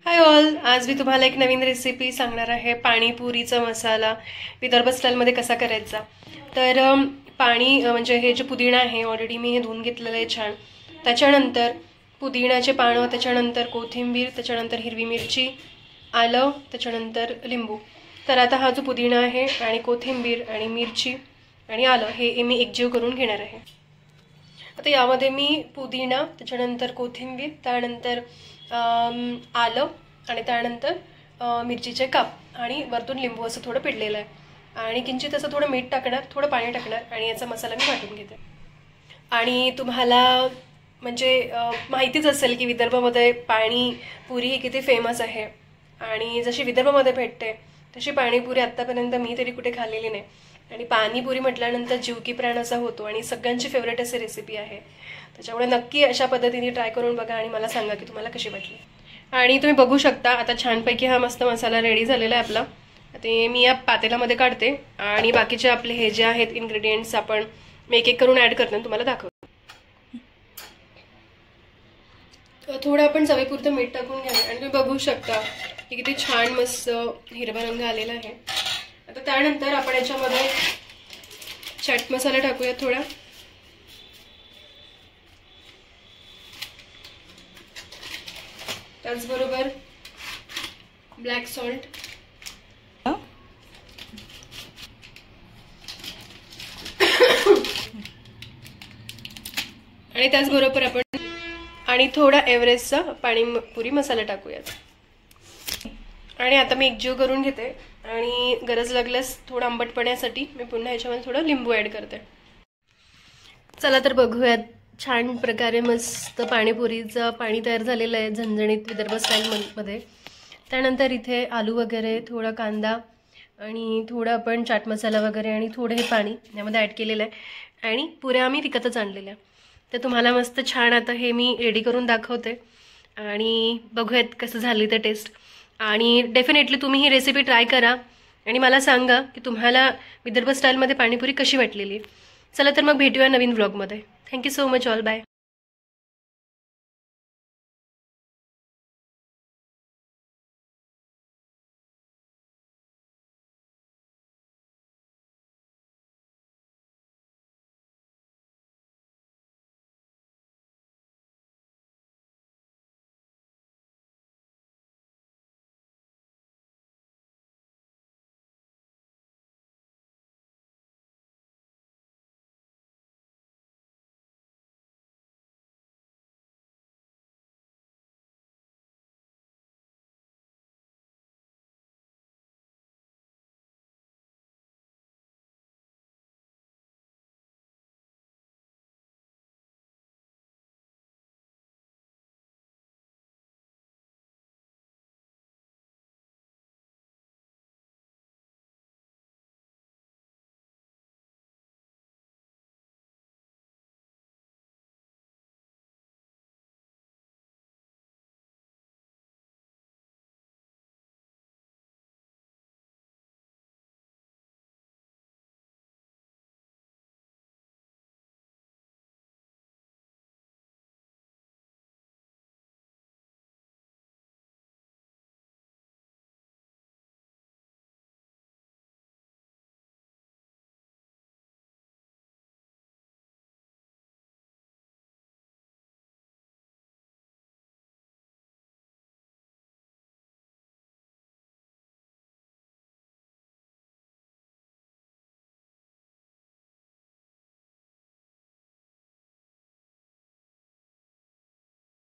Hi all, आज मी तुम्हाला एक नवीन रेसिपी सांगणार आहे. पाणीपुरीचा मसाला विदर्भ स्टाईलमध्ये कसा करायचा. तर म्हणजे हे जे पुदिना आहे ऑलरेडी मी हे धुवून घेतलेलं आहे छान. त्याच्यानंतर पुदिनाचे पानं, त्याच्यानंतर कोथिंबीर, त्याच्यानंतर हिरवी मिरची, आलं, त्याच्यानंतर लिंबू. तर आता हा जो पुदिना आहे आणि कोथिंबीर आणि मिरची आणि आलं हे मी एकजीव करून घेणार आहे. आता यामध्ये मी पुदिना, त्याच्यानंतर कोथिंबीर, त्यानंतर आलं आणि त्यानंतर मिरचीचे काप आणि वरतून लिंबू असं थोडं पिळलेलं आहे आणि किंचित असं थोडं मीठ टाकणार, थोडं पाणी टाकणार आणि याचा मसाला मी वाटून घेते. आणि तुम्हाला म्हणजे माहितीच असेल की विदर्भामध्ये पाणीपुरी ही किती फेमस आहे आणि जशी विदर्भामध्ये भेटते तशी पाणीपुरी आत्तापर्यंत मी तरी कुठे खाल्लेली नाही. आणि पाणीपुरी म्हटल्यानंतर जीव की प्राण असा होतो आणि सगळ्यांची फेवरेट अशी रेसिपी आहे. त्याच्यामुळे नक्की अशा पद्धतीने ट्राय करून बघा आणि मला सांगा की तुम्हाला कशी वाटली. आणि तुम्ही बघू शकता आता छानपैकी हा मस्त मसाला रेडी झालेला आहे आपला. ते मी या पातेल्यामध्ये काढते आणि बाकीचे आपले हे जे आहेत इन्ग्रेडियंट्स आपण एक एक करून ॲड करताना तुम्हाला दाखवतो. थोडं आपण चवीपुरतं मीठ टाकून घ्या आणि तुम्ही बघू शकता की किती छान मस्त हिरवा रंग आलेला आहे. आता त्यानंतर आपण याच्यामध्ये चाट मसाला टाकूया थोडा. त्याचबरोबर ब्लॅक सॉल्ट, आणि त्याचबरोबर आपण आणि थोडा एव्हरेस्टचा पाणीपुरी मसाला टाकूयात. आणि आता मी एकजीव करून घेते आणि गरज लागल्यास थोडं आंबटपण्यासाठी मी पुन्हा ह्याच्यामध्ये थोडं लिंबू ॲड करते. चला तर बघूयात. छान प्रकारे मस्त पाणीपुरीचं पाणी तयार झालेलं आहे झणझणीत विदर्भ स्टाईलमध्ये. त्यानंतर इथे आलू वगैरे, थोडा कांदा आणि थोडं आपण चाट मसाला वगैरे आणि थोडं हे पाणी यामध्ये ॲड केलेलं आहे आणि पुऱ्या आम्ही विकतच आणलेल्या. तर तुम्हाला मस्त छान आता हे मी रेडी करून दाखवते आणि बघूयात कसं झाली तर टेस्ट. आणि डेफिनेटली तुम्ही ही रेसिपी ट्राय करा आणि मला सांगा की तुम्हाला विदर्भ स्टाईलमध्ये पाणीपुरी कशी वाटलेली. चला तर मग भेटूया नवीन व्लॉगमध्ये. Thank you so much all. Bye.